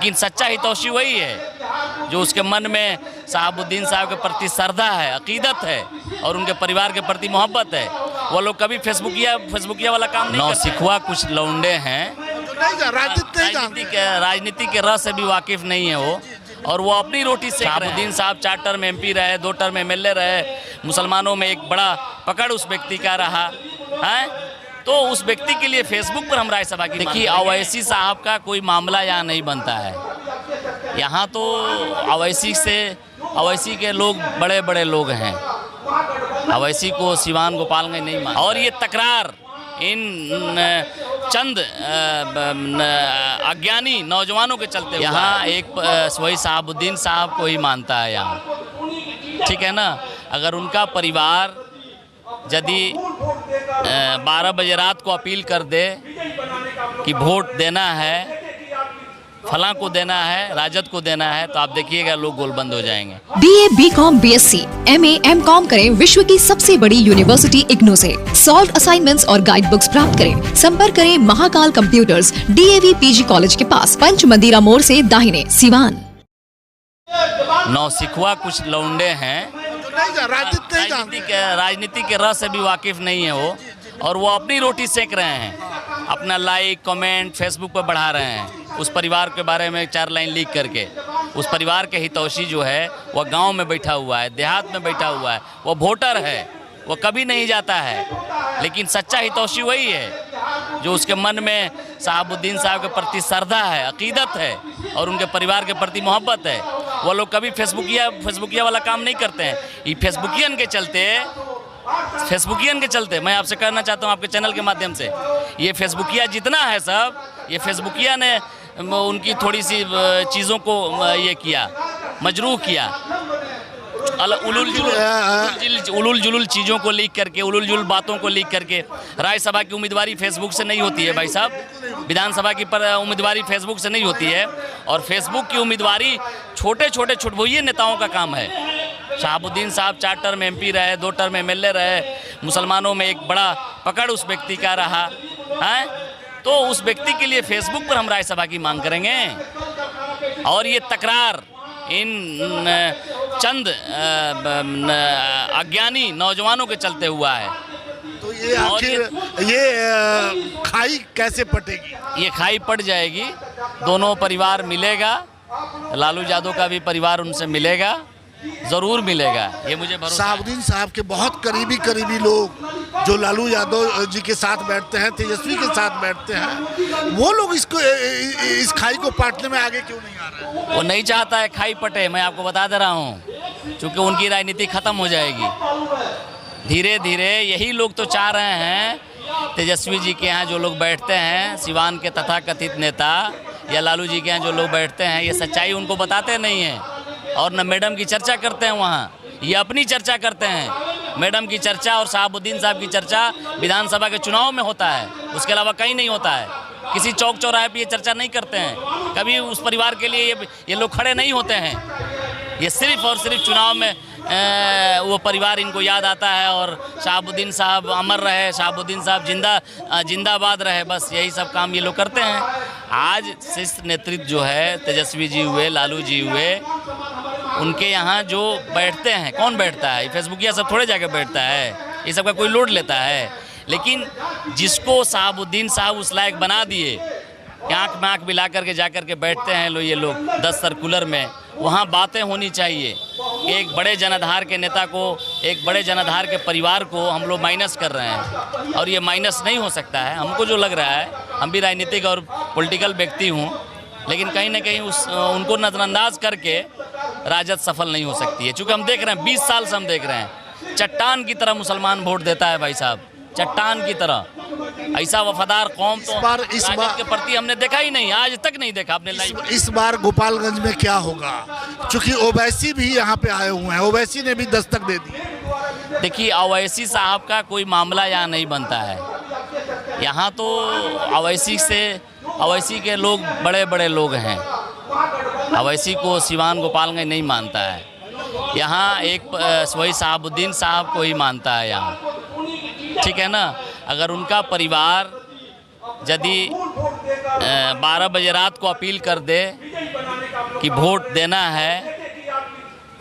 लेकिन सच्चा हितौशी वही है जो उसके मन में शहाबुद्दीन साहब के प्रति श्रद्धा है, अकीदत है और उनके परिवार के प्रति मोहब्बत है। वो लोग कभी फेसबुकिया वाला काम नहीं करते। नौसिखुआ कुछ लौंडे हैं, राजनीति के रस से भी वाकिफ नहीं है वो, और वो अपनी रोटी से। शहाबुद्दीन साहब 4 टर्म MP रहे, 2 टर्म MLA रहे, मुसलमानों में एक बड़ा पकड़ उस व्यक्ति का रहा है। तो उस व्यक्ति के लिए फेसबुक पर हम रायसभा की देखिए, अवैसी साहब का कोई मामला यहाँ नहीं बनता है। यहाँ तो अवैसी के लोग बड़े बड़े लोग हैं, अवैसी को सिवान गोपालगंज नहीं मानते। और ये तकरार इन चंद अज्ञानी नौजवानों के चलते यहाँ एक वही शहाबुद्दीन साहब को ही मानता है यहाँ, ठीक है ना। अगर उनका परिवार यदि 12 बजे रात को अपील कर दे कि वोट देना है, फलां को देना है, राजद को देना है, तो आप देखिएगा लोग गोलबंद हो जाएंगे। BA, BCom, BSc, MA, MCom करें विश्व की सबसे बड़ी यूनिवर्सिटी इग्नू से। सॉल्व असाइनमेंट्स और गाइड बुक्स प्राप्त करें। संपर्क करें Mahakal computers, DAV PG college के पास, पंच मंदिरा मोड़ से दाहिने, सिवान। नौसिखुआ कुछ लौंडे हैं, राजनीति के रस से भी वाकिफ नहीं है वो, और वो अपनी रोटी सेक रहे हैं, अपना लाइक कमेंट फेसबुक पर बढ़ा रहे हैं। उस परिवार के बारे में 4 लाइन लिख करके। उस परिवार के हितौशी जो है वह गांव में बैठा हुआ है, देहात में बैठा हुआ है, वो वोटर है, वो कभी नहीं जाता है। लेकिन सच्चा हितौशी वही है जो उसके मन में शहाबुद्दीन साहब के प्रति श्रद्धा है, अकीदत है और उनके परिवार के प्रति मोहब्बत है। वो लोग कभी फेसबुकिया वाला काम नहीं करते हैं। ये फेसबुकियन के चलते मैं आपसे कहना चाहता हूँ आपके चैनल के माध्यम से, ये फेसबुकिया जितना है सब, ये फेसबुकिया ने उनकी थोड़ी सी चीज़ों को ये किया, मजरूह किया, उलुल जुलुल चीज़ों को लीक करके, उलुल जुलुल बातों को लीक करके। राज्यसभा की उम्मीदवारी फेसबुक से नहीं होती है भाई साहब, विधानसभा की उम्मीदवारी फेसबुक से नहीं होती है, और फेसबुक की उम्मीदवारी छोटे छोटे छुटभुइये नेताओं का काम है। शहाबुद्दीन साहब 4 टर्म MP रहे, 2 टर्म MLA रहे, मुसलमानों में एक बड़ा पकड़ उस व्यक्ति का रहा है। तो उस व्यक्ति के लिए फेसबुक पर हम राज्यसभा की मांग करेंगे। और ये तकरार इन चंद अज्ञानी नौजवानों के चलते हुआ है। तो ये आखिर ये खाई कैसे पटेगी? ये खाई पट जाएगी, दोनों परिवार मिलेगा, लालू यादव का भी परिवार उनसे मिलेगा, ज़रूर मिलेगा, ये मुझे भरोसा है। शहाबुद्दीन साहब के बहुत करीबी लोग जो लालू यादव जी के साथ बैठते हैं, तेजस्वी के साथ बैठते हैं, वो लोग इस खाई को पाटने में आगे क्यों नहीं आ रहे हैं? वो नहीं चाहता है खाई पटे, मैं आपको बता दे रहा हूँ, क्योंकि उनकी राजनीति ख़त्म हो जाएगी धीरे धीरे। यही लोग तो चाह रहे हैं तेजस्वी जी के यहाँ जो लोग बैठते हैं, सिवान के तथाकथित नेता, या लालू जी के यहाँ जो लोग बैठते हैं, ये सच्चाई उनको बताते नहीं हैं और न मैडम की चर्चा करते हैं वहाँ, ये अपनी चर्चा करते हैं। मैडम की चर्चा और शहाबुद्दीन साहब की चर्चा विधानसभा के चुनाव में होता है, उसके अलावा कहीं नहीं होता है। किसी चौक चौराहे पे ये चर्चा नहीं करते हैं, कभी उस परिवार के लिए ये लोग खड़े नहीं होते हैं। ये सिर्फ और सिर्फ चुनाव में वो परिवार इनको याद आता है, और शहाबुद्दीन साहब अमर रहे, शहाबुद्दीन साहब जिंदाबाद रहे, बस यही सब काम ये लोग करते हैं। आज शीर्ष नेतृत्व जो है, तेजस्वी जी हुए, लालू जी हुए, उनके यहाँ जो बैठते हैं, कौन बैठता है? फेसबुकिया सब थोड़े जाके बैठता है, ये सब का कोई लोड लेता है। लेकिन जिसको शहाबुद्दीन साहब उस लायक बना दिए, आँख में आँख मिला करके जा कर के बैठते हैं ये लोग 10 सर्कुलर में, वहाँ बातें होनी चाहिए। एक बड़े जनाधार के नेता को, एक बड़े जनाधार के परिवार को हम लोग माइनस कर रहे हैं, और ये माइनस नहीं हो सकता है। हमको जो लग रहा है, हम भी राजनीतिक और पॉलिटिकल व्यक्ति हूँ, लेकिन कहीं ना कहीं उनको नज़रअंदाज करके राजद सफल नहीं हो सकती है। चूँकि हम देख रहे हैं, 20 साल से हम देख रहे हैं, चट्टान की तरह मुसलमान वोट देता है भाई साहब, चट्टान की तरह। ऐसा वफादार कौम तो इस बार के प्रति हमने देखा ही नहीं, आज तक नहीं देखा अपने लाइफ में। इस बार गोपालगंज में क्या होगा? चूंकि ओवैसी भी यहाँ पे आए हुए हैं, ओवैसी ने भी दस्तक दे दी। देखिए, ओवैसी साहब का कोई मामला यहाँ नहीं बनता है। यहाँ तो ओवैसी के लोग बड़े बड़े लोग हैं, ओवैसी को सिवान गोपालगंज नहीं मानता है। यहाँ एक वही शहाबुद्दीन साहब को ही मानता है यहाँ, ठीक है ना। अगर उनका परिवार यदि 12 बजे रात को अपील कर दे कि वोट देना है,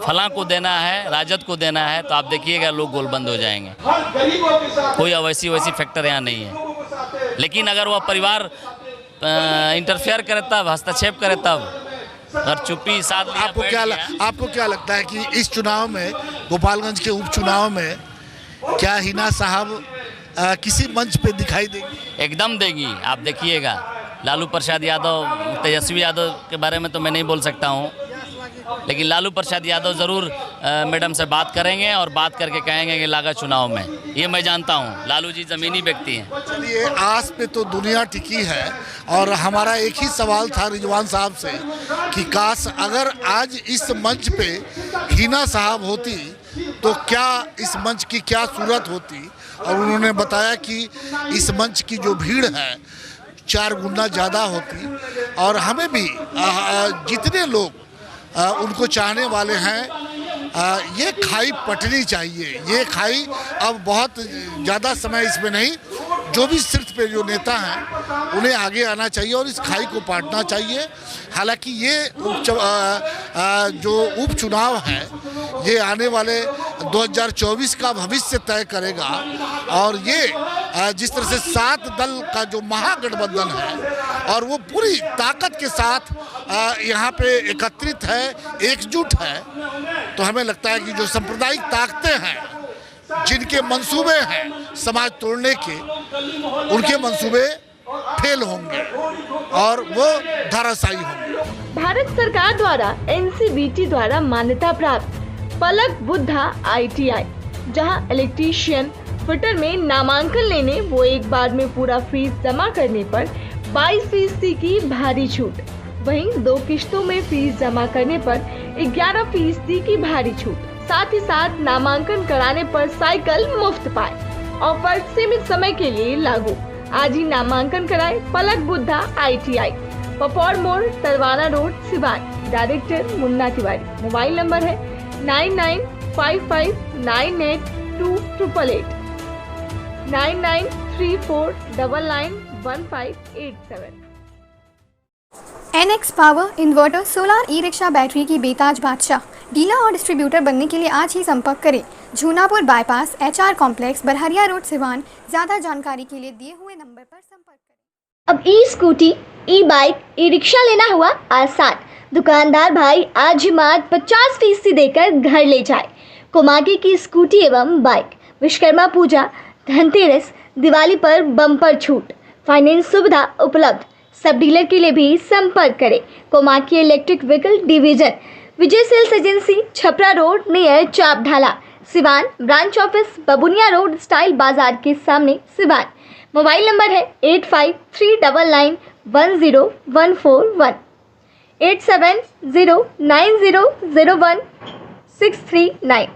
फलां को देना है, राजद को देना है, तो आप देखिएगा लोग गोलबंद हो जाएंगे। कोई वैसी फैक्टर यहाँ नहीं है। लेकिन अगर वह परिवार इंटरफेयर करे तब, हस्तक्षेप करे तब, अगर चुप्पी साथ लिया, आपको क्या लगता है कि इस चुनाव में, गोपालगंज के उपचुनाव में, क्या हिना साहब किसी मंच पे दिखाई देगी? एकदम देगी, आप देखिएगा। लालू प्रसाद यादव, तेजस्वी यादव के बारे में तो मैं नहीं बोल सकता हूँ, लेकिन लालू प्रसाद यादव ज़रूर मैडम से बात करेंगे और बात करके कहेंगे कि लागा चुनाव में, ये मैं जानता हूँ। लालू जी ज़मीनी व्यक्ति हैं। चलिए, आस पे तो दुनिया टिकी है, और हमारा एक ही सवाल था रिजवान साहब से कि काश अगर आज इस मंच पे हिना साहब होती तो क्या इस मंच की क्या सूरत होती, और उन्होंने बताया कि इस मंच की जो भीड़ है 4 गुना ज़्यादा होती, और हमें भी जितने लोग उनको चाहने वाले हैं, ये खाई पटनी चाहिए। ये खाई अब बहुत ज़्यादा समय इसमें नहीं, जो भी सिर्फ पे जो नेता हैं उन्हें आगे आना चाहिए और इस खाई को पाटना चाहिए। हालांकि ये जो उपचुनाव है ये आने वाले 2024 का भविष्य तय करेगा, और ये जिस तरह से 7 दल का जो महागठबंधन है और वो पूरी ताकत के साथ यहाँ पे एकत्रित है, एकजुट है, तो हमें लगता है कि जो सांप्रदायिक ताकतें हैं, जिनके मंसूबे हैं समाज तोड़ने के, उनके मंसूबे फेल होंगे और वो धराशायी होंगे। भारत सरकार द्वारा NCBT द्वारा मान्यता प्राप्त पलक बुद्धा ITI, जहां इलेक्ट्रीशियन फिटर में नामांकन लेने वो एक बार में पूरा फीस जमा करने पर 22% की भारी छूट, वहीं 2 किश्तों में फीस जमा करने पर 11% की भारी छूट, साथ ही साथ नामांकन कराने पर साइकिल मुफ्त पाए। ऑफर सीमित समय के लिए लागू। आज ही नामांकन कराए पलक बुद्धा ITI, पपौर मोड़, Tarwana road, Siwan. Director Munna Tiwari. Mobile number है 9955982888, 9934991587। NX power inverter solar e rickshaw battery की बेताज बादशाह डीलर और डिस्ट्रीब्यूटर बनने के लिए आज ही संपर्क करें। Jhunapur bypass, HR complex, Barharia road, Siwan. ज्यादा जानकारी के लिए दिए हुए नंबर पर संपर्क करें। अब ई-स्कूटी, ई-बाइक, ई-रिक्शा लेना हुआ आसान। दुकानदार भाई आज ही मात्र 50% देकर घर ले जाए। कोमागी की स्कूटी एवं बाइक, विश्वकर्मा पूजा, धनतेरस, दिवाली पर बम्पर छूट, फाइनेंस सुविधा उपलब्ध। सब डीलर के लिए भी संपर्क करें। Komaki electric vehicle division, Vijay sales agency, Chhapra road near Chap Dhala, Siwan. Branch office Babuniya road, Style Bazaar के सामने, सिवान। मोबाइल नंबर है 8539910141, 8709001639।